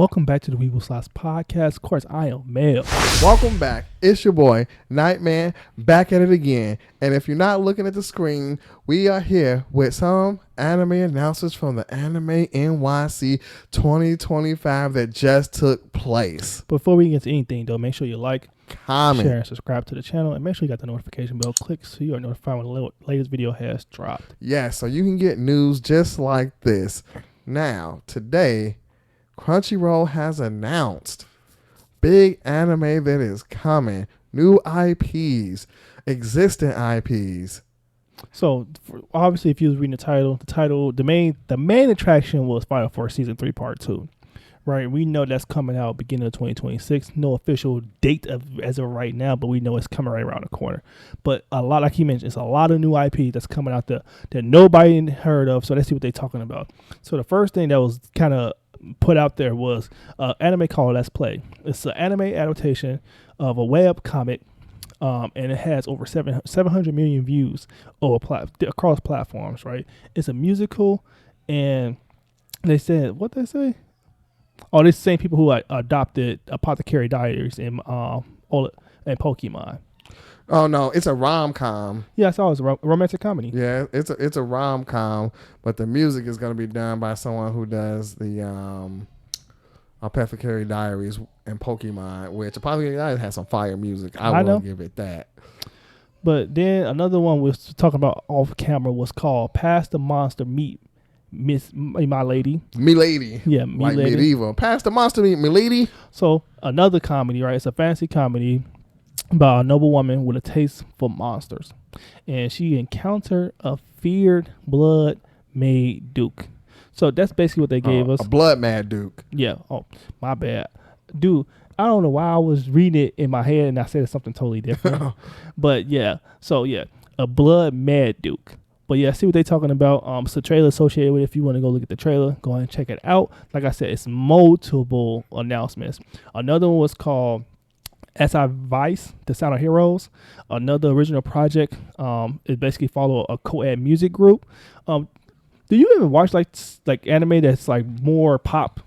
Welcome back to the Weeble Slots podcast. Of course, I am Mel. Welcome back. It's your boy, Nightman, back at it again. And if you're not looking at the screen, we are here with some anime announcers from the Anime NYC 2025 that just took place. Before we get to anything, though, make sure you like, comment, share, and subscribe to the channel. And make sure you got the notification bell clicked so you are notified when the latest video has dropped. Yeah, so you can get news just like this. Now, today, Crunchyroll has announced big anime that is coming, new IPs, existing IPs. So obviously, if you was reading the main attraction was Final Force Season 3 Part 2. Right, we know that's coming out beginning of 2026. No official date as of right now, but we know it's coming right around the corner. But a lot, like he mentioned, it's a lot of new IP that's coming out there that nobody heard of. So let's see what they're talking about. So the first thing that was kind of put out there was anime called Let's Play. It's an anime adaptation of a web comic, and it has over 700 million views across platforms. Right, it's a musical, and they said what they say. Oh, these same people who adopted Apothecary Diaries and Pokemon. Oh no, it's a rom-com. Yeah, I saw it was a romantic comedy. Yeah, it's a rom-com, but the music is going to be done by someone who does the Apothecary Diaries and Pokemon, which Apothecary Diaries has some fire music. I will give it that. But then another one we was talking about off camera was called Pass the Monster Meet My Lady. Me Lady. Yeah, like lady. Medieval. Pass the Monster Meet Me Lady. So another comedy, right? It's a fantasy comedy about a noble woman with a taste for monsters. And she encountered a feared blood-made duke. So that's basically what they gave us. A blood-mad duke. Yeah. Oh, my bad. Dude, I don't know why I was reading it in my head and I said something totally different. But yeah. So yeah, a blood-mad duke. But yeah, see what they're talking about. It's a trailer associated with it. If you want to go look at the trailer, go ahead and check it out. Like I said, it's multiple announcements. Another one was called SI Vice, The Sound of Heroes. Another original project. It basically follow a co-ed music group. Do you ever watch like anime that's like more pop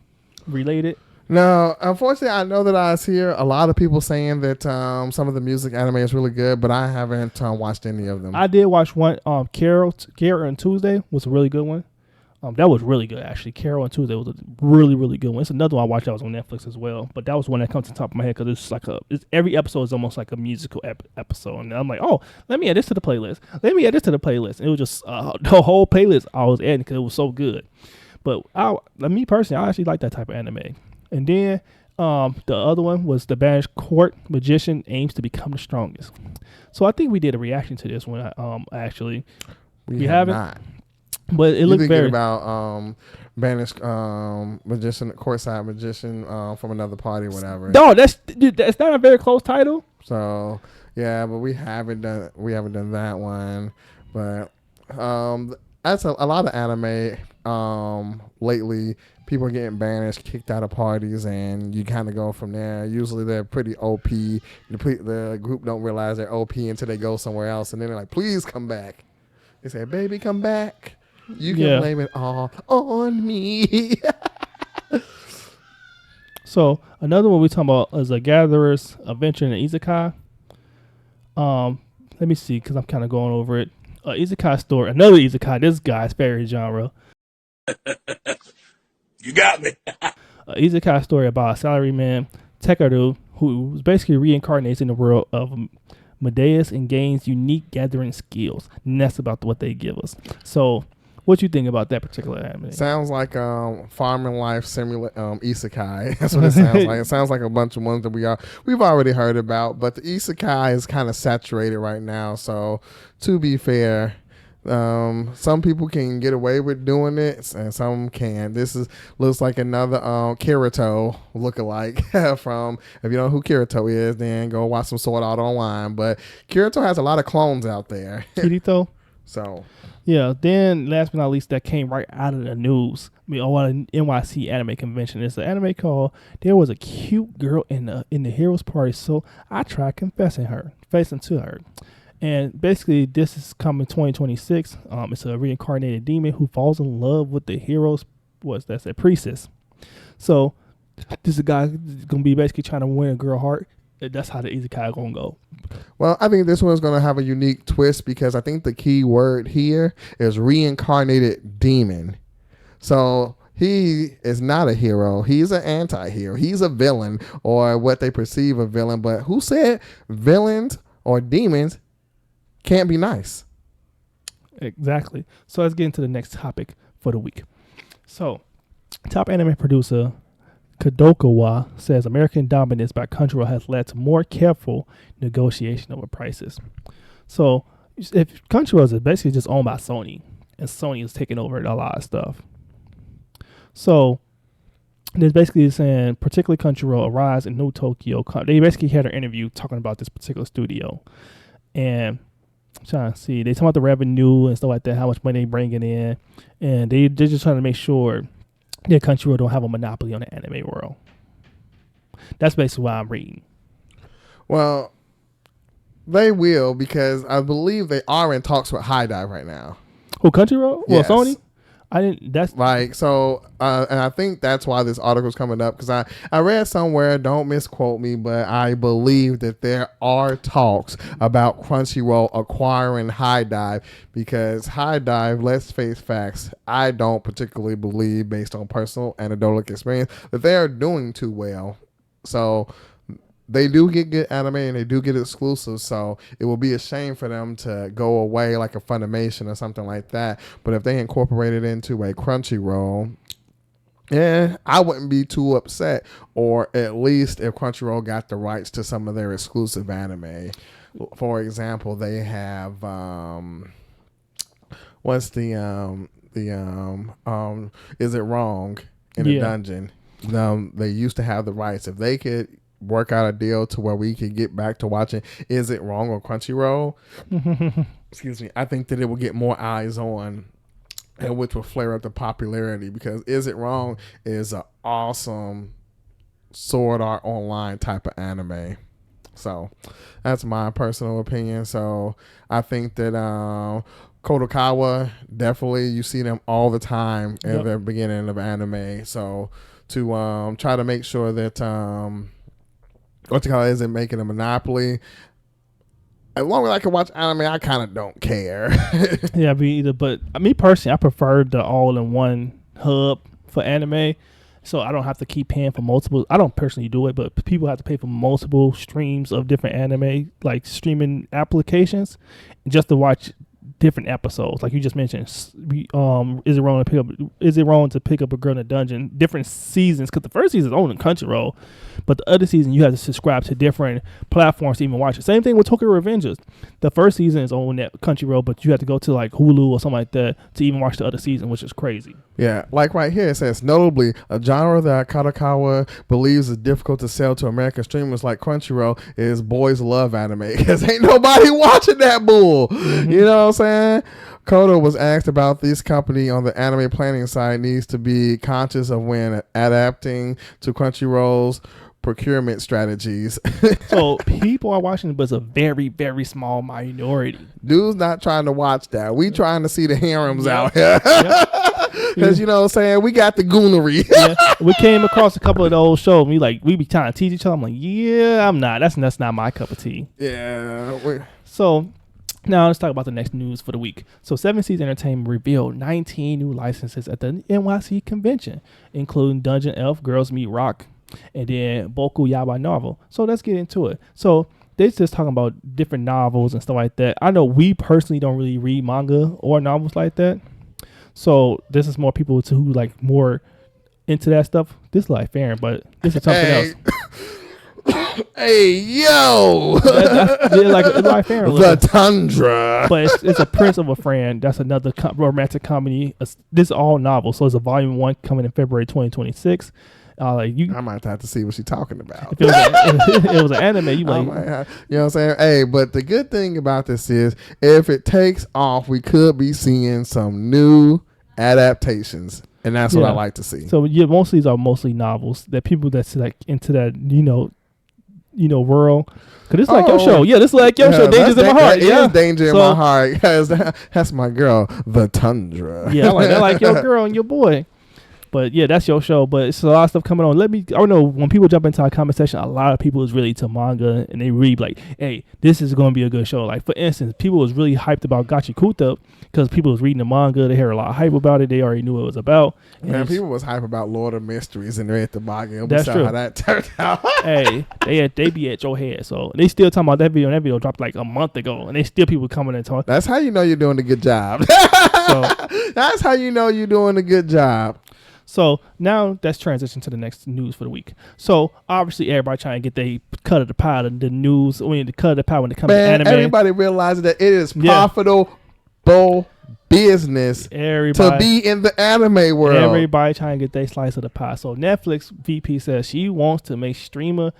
related? No, unfortunately, I know that I hear a lot of people saying that some of the music anime is really good, but I haven't watched any of them. I did watch one. Carol and Tuesday was a really good one. That was really good, actually. Carol and Tuesday was a really, really good one. It's another one I watched that was on Netflix as well, but that was one that comes to the top of my head because every episode is almost like a musical episode, and I'm like, oh, let me add this to the playlist. And it was just the whole playlist I was adding because it was so good. But me personally, I actually like that type of anime. And then the other one was The Banished Court Magician Aims to Become the Strongest. So I think we did a reaction to this one. Actually, we haven't. Not. But it looked very about Banished Magician, Courtside Magician from another party, or whatever. No, that's not a very close title. So yeah, but we haven't done that one. But that's a lot of anime lately. People are getting banished, kicked out of parties, and you kind of go from there. Usually they're pretty OP. The group don't realize they're OP until they go somewhere else, and then they're like, please come back. They say, baby, come back. You can blame it all on me. So another one we're talking about is a Gatherer's Adventure in an Isekai. Let me see, because I'm kind of going over it. Isekai story, another Isekai, this guy's favorite genre. You got me. Isekai story about a salaryman, Tekaru, who basically reincarnates in the world of Medeus and gains unique gathering skills. And that's about what they give us. So, what you think about that particular anime? Sounds like farming life isekai. That's what it sounds like. It sounds like a bunch of ones that we've already heard about, but the isekai is kind of saturated right now. So, to be fair, some people can get away with doing it and some can. This looks like another Kirito lookalike from, if you don't know who Kirito is, then go watch some Sword Art Online. But Kirito has a lot of clones out there. Kirito? So yeah, then last but not least, that came right out of the news. On an NYC anime convention. It's an anime called There Was a Cute Girl in the Heroes Party, so I tried facing to her. And basically, this is coming 2026. It's a reincarnated demon who falls in love with the hero's priestess. So this is a guy gonna be basically trying to win a girl heart. That's how the isekai gonna go. Well, I think this one's going to have a unique twist because I think the key word here is reincarnated demon. So he is not a hero. He's an anti-hero. He's a villain, or what they perceive a villain. But who said villains or demons can't be nice? Exactly. So let's get into the next topic for the week. So, top anime producer Kadokawa says American dominance by Crunchyroll has led to more careful negotiation over prices. So, if Crunchyroll is basically just owned by Sony, and Sony is taking over a lot of stuff. So, there's basically saying, particularly Crunchyroll, Arise and New Tokyo. They basically had an interview talking about this particular studio. And I'm trying to see, they talk about the revenue and stuff like that, how much money they bringing in. And they're just trying to make sure that Crunchyroll don't have a monopoly on the anime world. That's basically why I'm reading. Well, they will, because I believe they are in talks with High Dive right now. Who, Crunchyroll? Yes. Well, Sony? I didn't. That's like so, and I think that's why this article is coming up, because I read somewhere, don't misquote me, but I believe that there are talks about Crunchyroll acquiring High Dive, because High Dive, let's face facts, I don't particularly believe, based on personal anecdotal experience, that they are doing too well. So they do get good anime and they do get exclusives, so it will be a shame for them to go away like a Funimation or something like that. But if they incorporate it into a Crunchyroll, yeah, I wouldn't be too upset. Or at least if Crunchyroll got the rights to some of their exclusive anime. For example, they have what's the Is It Wrong in a Dungeon? They used to have the rights. If they could work out a deal to where we could get back to watching Is It Wrong on Crunchyroll, excuse me, I think that it will get more eyes on, and which will flare up the popularity, because Is It Wrong is an awesome Sword Art Online type of anime. So that's my personal opinion. So I think that Kodokawa, definitely, you see them all the time at the beginning of anime. So to try to make sure that isn't making a monopoly. As long as I can watch anime, I kind of don't care. Yeah, me either. But me personally, I prefer the all-in-one hub for anime, so I don't have to keep paying for multiple. I don't personally do it, but people have to pay for multiple streams of different anime, like streaming applications, just to watch different episodes. Like you just mentioned, Is It Wrong to pick up a girl in a dungeon? Different seasons, because the first season is on Crunchyroll, but the other season you have to subscribe to different platforms to even watch it. Same thing with Tokyo Revengers. The first season is on that Crunchyroll, but you have to go to like Hulu or something like that to even watch the other season, which is crazy. Yeah, like right here it says, notably, a genre that Kadokawa believes is difficult to sell to American streamers like Crunchyroll is boys love anime, because ain't nobody watching that bull. Mm-hmm. You know what I'm saying? Kodo was asked about this company on the anime planning side needs to be conscious of when adapting to Crunchyroll's procurement strategies. So people are watching it, but it's a very, very small minority. Dude's not trying to watch that. We trying to see the harems out here. Because, you know what I'm saying, we got the goonery. We came across a couple of those shows. We be trying to tease each other. I'm like, yeah, I'm not. That's not my cup of tea. Yeah. So now let's talk about the next news for the week. So 7 Seas Entertainment revealed 19 new licenses at the NYC convention, including Dungeon Elf, Girls Meet Rock, and then Boku Yaba novel. So let's get into it. So they're just talking about different novels and stuff like that. I know we personally don't really read manga or novels like that. So this is more people who like more into that stuff. This is like fair, but this is something else. Hey, yo! It's like fair. The Tundra. But it's a Prince of a Friend. That's another romantic comedy. This is all novels. So it's a volume 1 coming in February 2026. I might have to see what she's talking about. If it was an anime, you know what I'm saying? Hey, but the good thing about this is if it takes off, we could be seeing some new adaptations. And that's what I like to see. So most of these are mostly novels that people that's like into that, world. Cause it's like your show. Yeah, this is like your show. Danger's in my heart. It is Danger in my heart. That's my girl, the Tundra. Yeah, I like your girl and your boy. But yeah, that's your show. But it's a lot of stuff coming on. I don't know, when people jump into our comment section, a lot of people is really to manga and they read like, hey, this is going to be a good show. Like for instance, people was really hyped about Gachikuta because people was reading the manga. They heard a lot of hype about it. They already knew what it was about. Man, people was hype about Lord of Mysteries and read the manga. That's true. How that turned out. Hey, they be at your head. So they still talking about that video. And that video dropped like a month ago, and they still people coming and talking. That's how you know you're doing a good job. So that's how you know you're doing a good job. So now let's transition to the next news for the week. So obviously everybody trying to get their cut of the pie, the news, the cut of the pie when it comes to anime. Everybody realizes that it is profitable business to be in the anime world. Everybody trying to get their slice of the pie. So Netflix VP says she wants to make streamer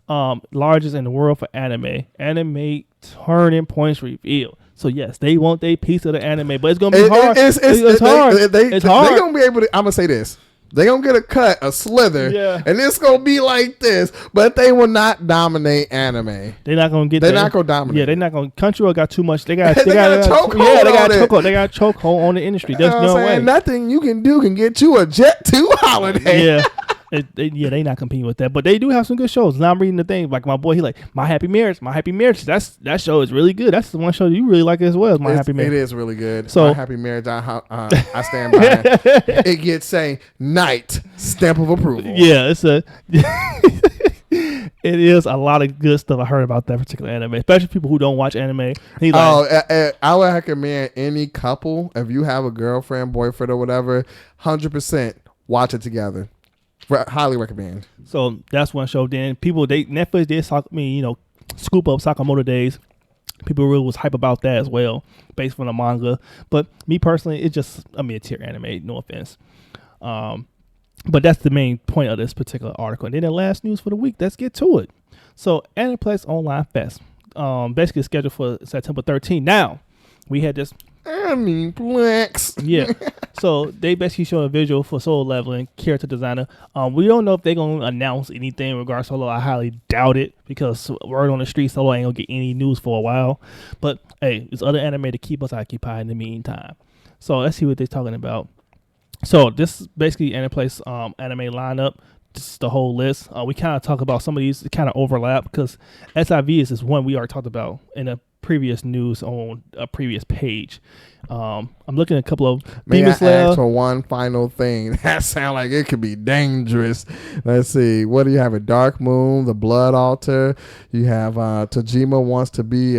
largest in the world for anime. Anime turning points revealed. So yes, they want their piece of the anime, but it's gonna be hard. It's hard. It's hard. They're gonna be able to. I'm gonna say this. They're gonna get a cut, a slither, and it's gonna be like this. But they will not dominate anime. They're not gonna get. They're not gonna dominate. Yeah, they're not gonna. Crunchyroll got too much. They got a chokehold. Yeah, they got a chokehold. They got a chokehold on the industry. There's no way. Nothing you can do can get you a Jet 2 holiday. Yeah. They not competing with that, but they do have some good shows. Now I'm reading the thing like my boy, he like My Happy Marriage. That show is really good. That's the one show you really like as well. Happy Marriage. It is really good. So My Happy Marriage, I stand by it. It gets a night stamp of approval. Yeah, it is a lot of good stuff I heard about that particular anime, especially people who don't watch anime. I would recommend any couple, if you have a girlfriend, boyfriend, or whatever, 100% watch it together. Highly recommend. So that's one show. Then Netflix did scoop up Sakamoto Days. People really was hype about that as well, based on the manga. But me personally, it's just a mid-tier anime. No offense. But that's the main point of this particular article. And then the last news for the week. Let's get to it. So Aniplex Online Fest, basically scheduled for September 13th. Now we had this. Aniplex. Yeah. So they basically show a visual for Solo Leveling, character designer. We don't know if they're going to announce anything in regards to Solo. I highly doubt it because word on the street, Solo ain't going to get any news for a while. But hey, there's other anime to keep us occupied in the meantime. So let's see what they're talking about. So this is basically Aniplex anime lineup. This is the whole list. We kind of talk about some of these kind of overlap because SIV is one we already talked about in a previous news on a previous page. I'm looking at a couple of Demon Slayer. Ask for one final thing. That sounds like it could be dangerous. Let's see. What do you have? A Dark Moon, the Blood Altar. You have Tajima wants to be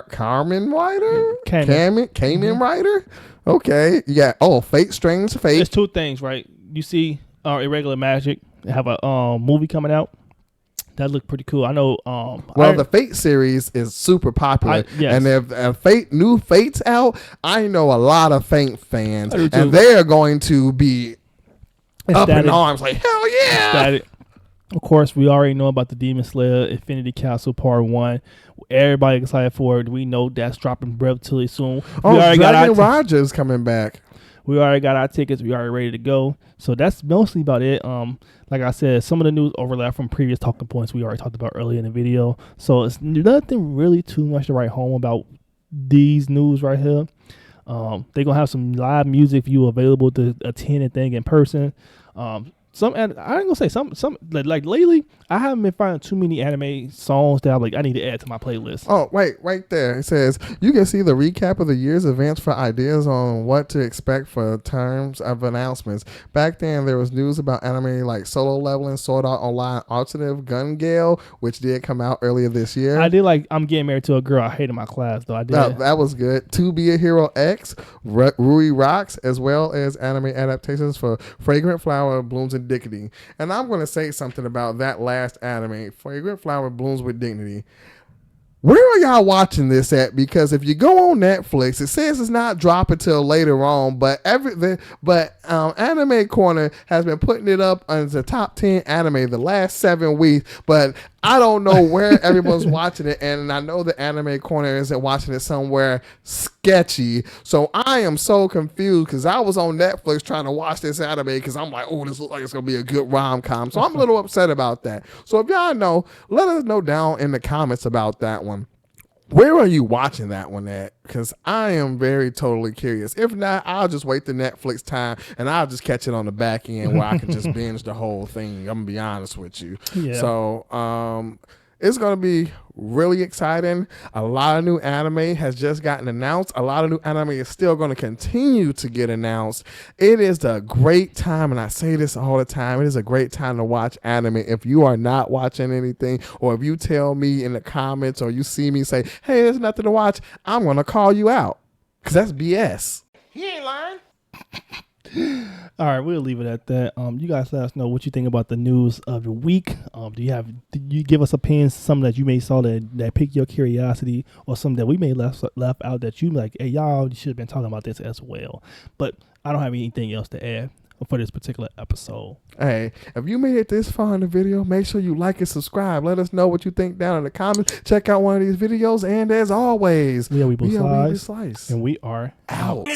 Carmen Rider? Kamen Rider? Okay. Yeah. Oh, Fate, Strange Fate. There's two things, right? You see Irregular Magic have a movie coming out. That looked pretty cool. I know. The Fate series is super popular, and if new Fate's out, I know a lot of Fate fans, and they are going to be up in arms, like hell yeah! Of course, we already know about the Demon Slayer Infinity Castle Part 1. Everybody excited for it. We know that's dropping relatively soon. Dragon Rogers coming back. We already got our tickets. We already ready to go. So that's mostly about it. Like I said, some of the news overlap from previous talking points we already talked about earlier in the video. So it's nothing really too much to write home about these news right here. They're going to have some live music view available to attend and thing in person. I ain't gonna say some like lately I haven't been finding too many anime songs that I'm like I need to add to my playlist. Oh wait, right there it says you can see the recap of the year's events for ideas on what to expect for terms of announcements. Back then there was news about anime like Solo Leveling, Sword Art Online, Alternative Gun Gale, which did come out earlier this year. I did like I'm Getting Married to a Girl. I hated my class though. I did. No, that was good. To Be a Hero X, Rui Rocks, as well as anime adaptations for Fragrant Flower, Blooms and Dignity. And I'm going to say something about that last anime, Fragrant Flower Blooms with Dignity. Where are y'all watching this at? Because if you go on Netflix, it says it's not dropping till later on, but Anime Corner has been putting it up as the top 10 anime the last 7 weeks, but I don't know where everyone's watching it, and I know the Anime Corner isn't watching it somewhere sketchy, so I am so confused because I was on Netflix trying to watch this anime because I'm like, oh, this looks like it's going to be a good rom-com, so I'm a little upset about that. So if y'all know, let us know down in the comments about that one. Where are you watching that one at? Because I am very totally curious. If not, I'll just wait the Netflix time and I'll just catch it on the back end where I can just binge the whole thing. I'm gonna be honest with you. Yeah. So it's gonna be really exciting. A lot of new anime has just gotten announced. A lot of new anime is still going to continue to get announced. It is a great time, and I say this all the time, it is a great time to watch anime. If you are not watching anything, or if you tell me in the comments or you see me say, hey, there's nothing to watch, I'm going to call you out, because that's BS. He ain't lying. All right, we'll leave it at that. You guys let us know what you think about the news of the week. Did you give us opinions, something that you may saw that piqued your curiosity, or something that we may left out that you like, hey, y'all should have been talking about this as well. But I don't have anything else to add for this particular episode. Hey, if you made it this far in the video, make sure you like and subscribe. Let us know what you think down in the comments. Check out one of these videos, and as always, we be Slice, Slice, and we are out.